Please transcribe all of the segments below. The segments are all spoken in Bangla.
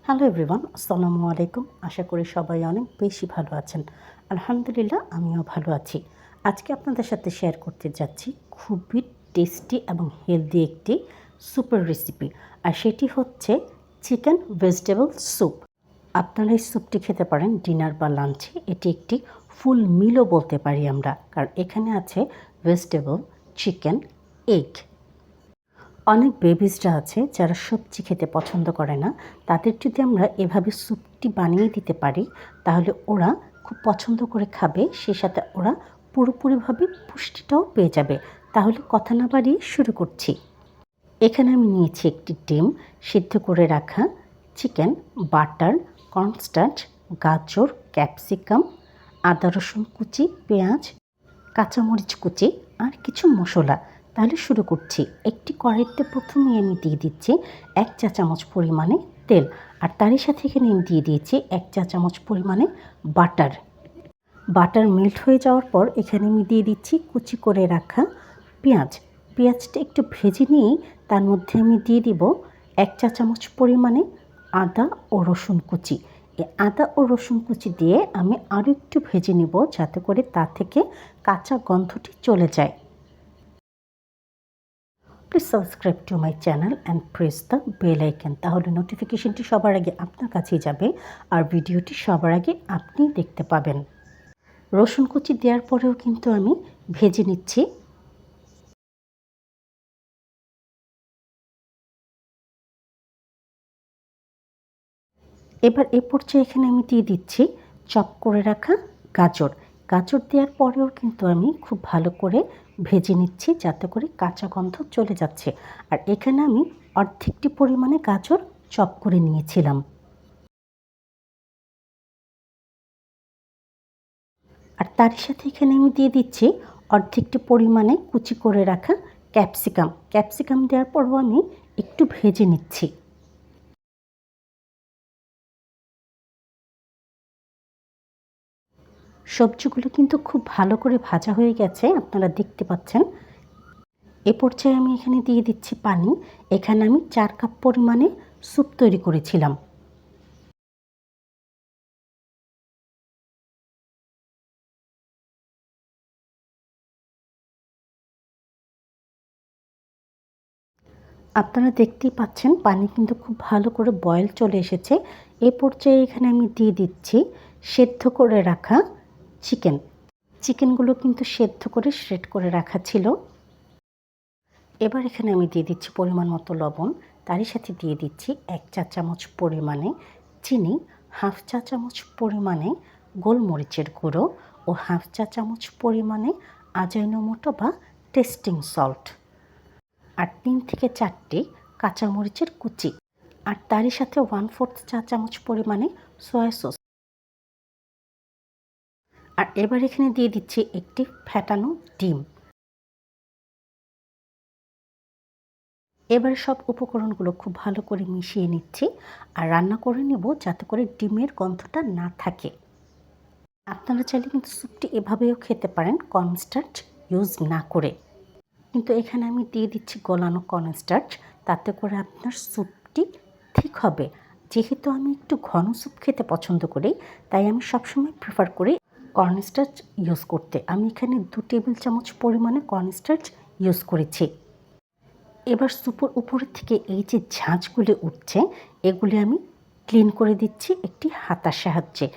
হ্যালো এভরিওয়ান, আসসালামু আলাইকুম। আশা করি সবাই অনেক বেশি ভালো আছেন। আলহামদুলিল্লাহ, আমিও ভালো আছি। আজকে আপনাদের সাথে শেয়ার করতে যাচ্ছি খুবই টেস্টি এবং হেলদি একটি স্যুপের রেসিপি। আর সেটি হচ্ছে চিকেন ভেজিটেবল স্যুপ। আপনারা এই স্যুপটি খেতে পারেন ডিনার বা লাঞ্চে। এটি একটি ফুল মিলও বলতে পারি আমরা, কারণ এখানে আছে ভেজিটেবল, চিকেন, এগ। অনেক বেবিসরা আছে যারা সবজি খেতে পছন্দ করে না, তাদের যদি আমরা এভাবে স্যুপটি বানিয়ে দিতে পারি তাহলে ওরা খুব পছন্দ করে খাবে, সেই সাথে ওরা পুরোপুরিভাবে পুষ্টিটাও পেয়ে যাবে। তাহলে কথা না বাড়িয়ে শুরু করছি। এখানে আমি নিয়েছি একটি ডিম, সিদ্ধ করে রাখা চিকেন, বাটার, কর্নস্টার্চ, গাজর, ক্যাপসিকাম, আদা রসুন কুচি, পেঁয়াজ, কাঁচামরিচ কুচি আর কিছু মশলা। তাহলে শুরু করছি। একটি কড়াইতে প্রথমেই আমি দিয়ে দিচ্ছি 1 চা চামচ পরিমাণে তেল, আর তারই সাথে এখানে আমি দিয়ে দিয়েছি 1 চা চামচ পরিমাণে বাটার। বাটার মেল্ট হয়ে যাওয়ার পর এখানে আমি দিয়ে দিচ্ছি কুচি করে রাখা পেঁয়াজ। পেঁয়াজটা একটু ভেজে নিয়েই তার মধ্যে আমি দিয়ে দিব 1 চা চামচ পরিমাণে আদা ও রসুন কুচি। এই আদা ও রসুন কুচি দিয়ে আমি আরও একটু ভেজে নেব, যাতে করে তা থেকে কাঁচা গন্ধটি চলে যায়। Please subscribe to my channel and press the bell icon, তাহলে নোটিফিকেশনটি সবার আগে আপনার কাছেই যাবে আর ভিডিওটি সবার আগে আপনিই দেখতে পাবেন। রসুন কুচি দেওয়ার পরেও কিন্তু আমি ভেজে নিচ্ছি। এবার এ পর্যায়ে এখানে আমি দিয়ে দিচ্ছি চপ করে রাখা গাজর। গাজর দেওয়ার পরেও কিন্তু আমি খুব ভালো করে ভেজে নিচ্ছি, যাতে করে কাঁচা গন্ধ চলে যাচ্ছে। আর এখানে আমি অর্ধেকটি পরিমাণে গাজর চপ করে নিয়েছিলাম। আর তার সাথে এখানে আমি দিয়ে দিচ্ছি অর্ধেকটি পরিমাণে কুচি করে রাখা ক্যাপসিকাম। ক্যাপসিকাম দেওয়ার পরও আমি একটু ভেজে নিচ্ছি। সবজিগুলো কিন্তু খুব ভালো করে ভাজা হয়ে গেছে, আপনারা দেখতে পাচ্ছেন। এ পর্যায়ে আমি এখানে দিয়ে দিচ্ছি পানি। এখানে আমি 4 কাপ পরিমাণে স্যুপ তৈরি করেছিলাম। আপনারা দেখতেই পাচ্ছেন পানি কিন্তু খুব ভালো করে বয়েল চলে এসেছে। এ পর্যায়ে এখানে আমি দিয়ে দিচ্ছি সেদ্ধ করে রাখা চিকেন। চিকেনগুলো কিন্তু সেদ্ধ করে শ্রেড করে রাখা ছিল। এবার এখানে আমি দিয়ে দিচ্ছি পরিমাণ মতো লবণ, তারই সাথে দিয়ে দিচ্ছি 1 চা চামচ পরিমাণে চিনি, হাফ চা চামচ পরিমাণে গোলমরিচের গুঁড়ো ও হাফ চা চামচ পরিমাণে আজইনোমোটো বা টেস্টিং সল্ট, আর 3 থেকে 4টি কাঁচামরিচের কুচি, আর তারই সাথে 1/4 চা চামচ পরিমাণে সয়া সস। আর এবার এখানে দিয়ে দিচ্ছি একটি ফ্যাটানো ডিম। এবারে সব উপকরণগুলো খুব ভালো করে মিশিয়ে নিচ্ছি আর রান্না করে নেব, যাতে করে ডিমের গন্ধটা না থাকে। আপনারা চাইলে কিন্তু স্যুপটি এভাবেও খেতে পারেন কর্নস্টার্চ ইউজ না করে, কিন্তু এখানে আমি দিয়ে দিচ্ছি গলানো কর্নস্টার্চ, তাতে করে আপনার স্যুপটি ঠিক হবে। যেহেতু আমি একটু ঘন স্যুপ খেতে পছন্দ করি, তাই আমি সবসময় প্রেফার করি কর্নস্টার্চ ইউজ করতে। আমি এখানে 2 টেবিল চামচ পরিমাণে কর্নস্টার্চ ইউজ করেছি। এবার স্যুপের উপরের থেকে এই যে ঝাঁঝগুলি উঠছে, এগুলি আমি ক্লিন করে দিচ্ছি একটি হাতার সাহায্যে।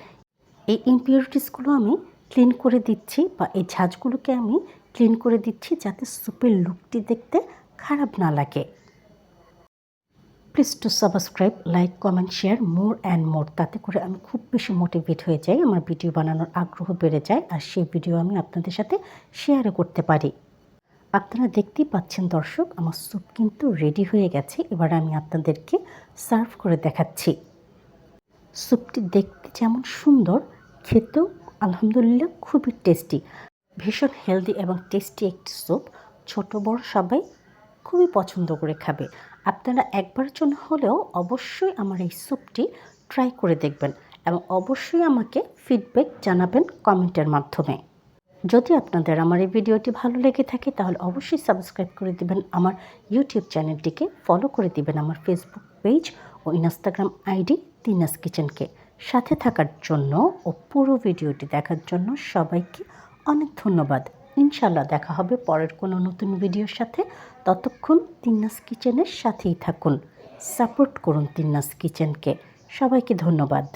এই ইমপিউরিটিসগুলো আমি ক্লিন করে দিচ্ছি, বা এই ঝাঁঝগুলোকে আমি ক্লিন করে দিচ্ছি, যাতে স্যুপের লুকটি দেখতে খারাপ না লাগে। Please to subscribe, like, comment, share more and more, তাতে করে আমি খুব বেশি মোটিভেট হয়ে যাই, আমার ভিডিও বানানোর আগ্রহ বেড়ে যায়, আর সেই ভিডিও আমি আপনাদের সাথে শেয়ারও করতে পারি। আপনারা দেখতেই পাচ্ছেন দর্শক, আমার স্যুপ কিন্তু রেডি হয়ে গেছে। এবার আমি আপনাদেরকে সার্ভ করে দেখাচ্ছি। স্যুপটি দেখতে যেমন সুন্দর, খেতেও আলহামদুলিল্লাহ খুবই টেস্টি। ভীষণ হেলদি এবং টেস্টি একটি স্যুপ। ছোট বড় সবাই খুবই পছন্দ করে খাবে। আপনারা একবারের জন্য হলেও অবশ্যই আমার এই স্যুপটি ট্রাই করে দেখবেন এবং অবশ্যই আমাকে ফিডব্যাক জানাবেন কমেন্টের মাধ্যমে। যদি আপনাদের আমার এই ভিডিওটি ভালো লেগে থাকে, তাহলে অবশ্যই সাবস্ক্রাইব করে দিবেন আমার ইউটিউব চ্যানেলটিকে, ফলো করে দিবেন আমার ফেসবুক পেজ ও ইনস্টাগ্রাম আইডি তিনাস কিচেনকে। সাথে থাকার জন্য ও পুরো ভিডিওটি দেখার জন্য সবাইকে অনেক ধন্যবাদ। ইনশাল্লাহ দেখা হবে পরের কোনো নতুন ভিডিওর সাথে। ততক্ষণ তিনাস কিচেনের সাথেই থাকুন, সাপোর্ট করুন তিনাস কিচেনকে। সবাইকে ধন্যবাদ।